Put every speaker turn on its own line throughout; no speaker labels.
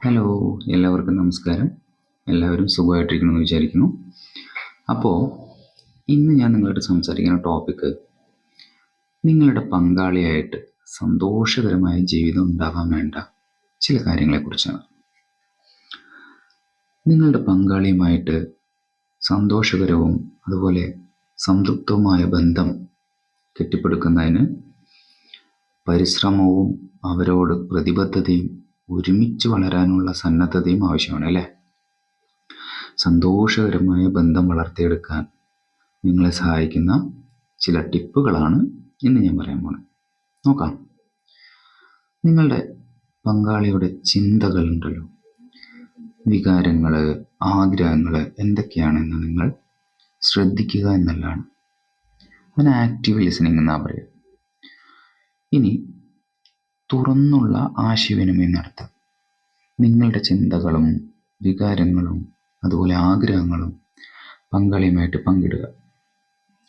Hello, എല്ലാവർക്കും നമസ്കാരം. എല്ലാവരും സുഖമായിട്ടിരിക്കണമെന്ന് വിചാരിക്കുന്നു. അപ്പോൾ ഇന്ന് ഞാൻ നിങ്ങളോട് സംസാരിക്കുന്ന ടോപ്പിക്ക് നിങ്ങളുടെ പങ്കാളിയായിട്ട് സന്തോഷകരമായ ജീവിതം ഉണ്ടാകാൻ വേണ്ട ചില കാര്യങ്ങളെക്കുറിച്ചാണ്. നിങ്ങളുടെ പങ്കാളിയുമായിട്ട് സന്തോഷകരവും അതുപോലെ സംതൃപ്തവുമായ ബന്ധം കെട്ടിപ്പടുക്കുന്നതിന് പരിശ്രമവും അവരോട് പ്രതിബദ്ധതയും ഒരുമിച്ച് വളരാനുള്ള സന്നദ്ധതയും ആവശ്യമാണ്, അല്ലേ? സന്തോഷകരമായ ബന്ധം വളർത്തിയെടുക്കാൻ നിങ്ങളെ സഹായിക്കുന്ന ചില ടിപ്പുകളാണ് ഇന്ന് ഞാൻ പറയാൻ പോകുന്നത്. നോക്കാം. നിങ്ങളുടെ പങ്കാളിയുടെ ചിന്തകളുണ്ടല്ലോ, വികാരങ്ങൾ, ആഗ്രഹങ്ങൾ എന്തൊക്കെയാണെന്ന് നിങ്ങൾ ശ്രദ്ധിക്കുക എന്നുള്ളതാണ്. അതിന് ആക്റ്റീവ് ലിസണിങ് എന്നാ പറയുക. ഇനി തുറന്നുള്ള ആശയവിനിമയം നടത്തുക. നിങ്ങളുടെ ചിന്തകളും വികാരങ്ങളും അതുപോലെ ആഗ്രഹങ്ങളും പങ്കാളിയുമായിട്ട് പങ്കിടുക.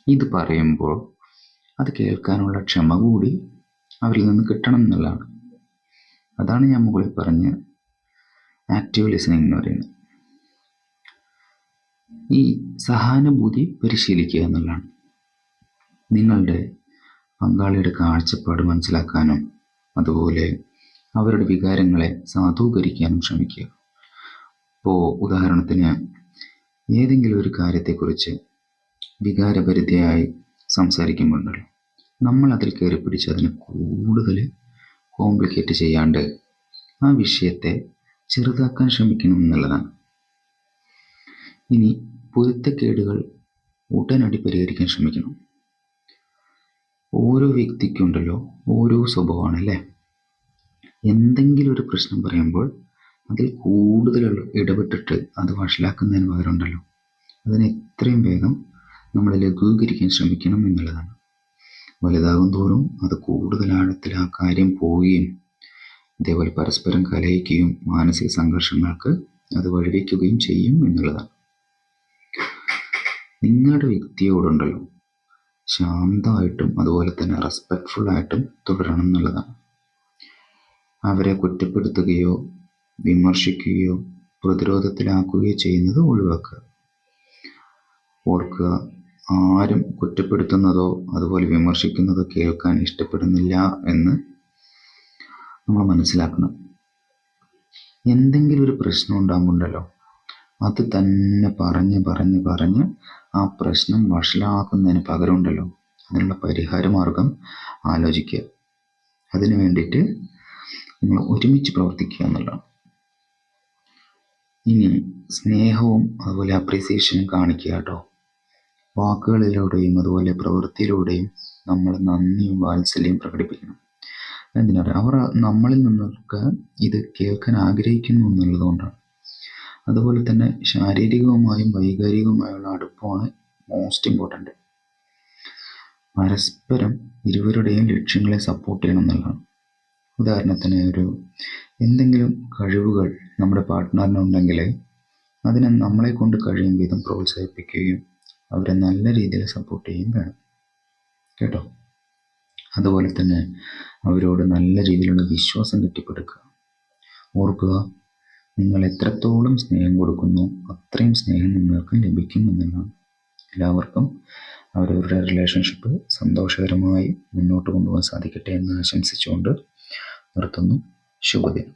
ഇത് പറയുമ്പോൾ അത് കേൾക്കാനുള്ള ക്ഷമ കൂടി അവരിൽ നിന്ന് കിട്ടണം എന്നുള്ളതാണ്. അതാണ് ഞാൻ മുകളിൽ പറഞ്ഞ ആക്റ്റീവ് ലിസണിങ് എന്ന് പറയുന്നത്. ഈ സഹാനുഭൂതി പരിശീലിക്കുക എന്നുള്ളതാണ്. നിങ്ങളുടെ പങ്കാളിയുടെ കാഴ്ചപ്പാട് മനസ്സിലാക്കാനും അതുപോലെ അവരുടെ വികാരങ്ങളെ സാധൂകരിക്കാനും ശ്രമിക്കുക. ഇപ്പോൾ ഉദാഹരണത്തിന്, ഏതെങ്കിലും ഒരു കാര്യത്തെക്കുറിച്ച് വികാരഭരിതയായി സംസാരിക്കുമ്പോഴല്ലോ, നമ്മൾ അതിൽ കയറി പിടിച്ച് അതിനെ കൂടുതൽ കോംപ്ലിക്കേറ്റ് ചെയ്യാണ്ട് ആ വിഷയത്തെ ചെറുതാക്കാൻ ശ്രമിക്കണം എന്നുള്ളതാണ്. ഇനി പൊരുത്തക്കേടുകൾ ഉടനടി പരിഹരിക്കാൻ ശ്രമിക്കണം. ഓരോ വ്യക്തിക്കുണ്ടല്ലോ ഓരോ സ്വഭാവമാണ്, അല്ലേ? എന്തെങ്കിലും ഒരു പ്രശ്നം പറയുമ്പോൾ അതിൽ കൂടുതൽ ഇടപെട്ടിട്ട് അത് വഷളാക്കുന്നതിന് പകരം ഉണ്ടല്ലോ, അതിനെ എത്രയും വേഗം നമ്മൾ ലഘൂകരിക്കാൻ ശ്രമിക്കണം എന്നുള്ളതാണ്. വലുതാകും തോറും അത് കൂടുതൽ ആഴത്തിൽ ആ കാര്യം പോവുകയും അതേപോലെ പരസ്പരം കലഹിക്കുകയും മാനസിക സംഘർഷങ്ങൾക്ക് അത് വഴിവെക്കുകയും ചെയ്യും എന്നുള്ളതാണ്. നിങ്ങളുടെ വ്യക്തിയോടുണ്ടല്ലോ ശാന്തമായിട്ടും അതുപോലെ തന്നെ റെസ്പെക്റ്റ്ഫുള്ളായിട്ടും തുടരണം എന്നുള്ളതാണ്. അവരെ കുറ്റപ്പെടുത്തുകയോ വിമർശിക്കുകയോ പ്രതിരോധത്തിലാക്കുകയോ ചെയ്യുന്നത് ഒഴിവാക്കുക. ഓർക്കുക, ആരും കുറ്റപ്പെടുത്തുന്നതോ അതുപോലെ വിമർശിക്കുന്നതോ കേൾക്കാൻ ഇഷ്ടപ്പെടുന്നില്ല എന്ന് നമ്മൾ മനസ്സിലാക്കണം. എന്തെങ്കിലും ഒരു പ്രശ്നം ഉണ്ടാകുമ്പോണ്ടല്ലോ, അത് തന്നെ പറഞ്ഞ് ആ പ്രശ്നം വഷളാക്കുന്നതിന് പകരം ഉണ്ടല്ലോ, അതിനുള്ള പരിഹാര മാർഗം ആലോചിക്കുക. അതിനു വേണ്ടിയിട്ട് നിങ്ങൾ ഒരുമിച്ച് പ്രവർത്തിക്കുക എന്നുള്ളതാണ്. ഇനി സ്നേഹവും അതുപോലെ അപ്രീസിയേഷനും കാണിക്കുക കേട്ടോ. വാക്കുകളിലൂടെയും അതുപോലെ പ്രവൃത്തിയിലൂടെയും നമ്മൾ നന്ദിയും വാത്സല്യവും പ്രകടിപ്പിക്കണം. എന്തിനാ പറയുക, അവർ നമ്മളിൽ നിന്നൊക്കെ ഇത് കേൾക്കാൻ ആഗ്രഹിക്കുന്നു എന്നുള്ളതുകൊണ്ടാണ്. അതുപോലെ തന്നെ ശാരീരികവുമായും വൈകാരികവുമായുള്ള അടുപ്പമാണ് മോസ്റ്റ് ഇമ്പോർട്ടൻ്റ്. പരസ്പരം ഇരുവരുടെയും ലക്ഷ്യങ്ങളെ സപ്പോർട്ട് ചെയ്യണം എന്നുള്ളതാണ്. ഉദാഹരണത്തിന്, എന്തെങ്കിലും കഴിവുകൾ നമ്മുടെ പാർട്ട്ണറിനുണ്ടെങ്കിൽ അതിനെ നമ്മളെ കൊണ്ട് കഴിയും വിധം പ്രോത്സാഹിപ്പിക്കുകയും അവരെ നല്ല രീതിയിൽ സപ്പോർട്ട് ചെയ്യുകയും വേണം കേട്ടോ. അതുപോലെ തന്നെ അവരോട് നല്ല രീതിയിലുള്ള വിശ്വാസം കെട്ടിപ്പടുക്കുക. ഓർക്കുക, നിങ്ങൾ എത്രത്തോളം സ്നേഹം കൊടുക്കുന്നു അത്രയും സ്നേഹം നിങ്ങൾക്ക് ലഭിക്കും എന്നുള്ളതാണ്. എല്ലാവർക്കും അവരവരുടെ റിലേഷൻഷിപ്പ് സന്തോഷകരമായി മുന്നോട്ട് കൊണ്ടുപോകാൻ സാധിക്കട്ടെ എന്ന് ആശംസിച്ചുകൊണ്ട് നിർത്തുന്നു. ശുഭദിനം.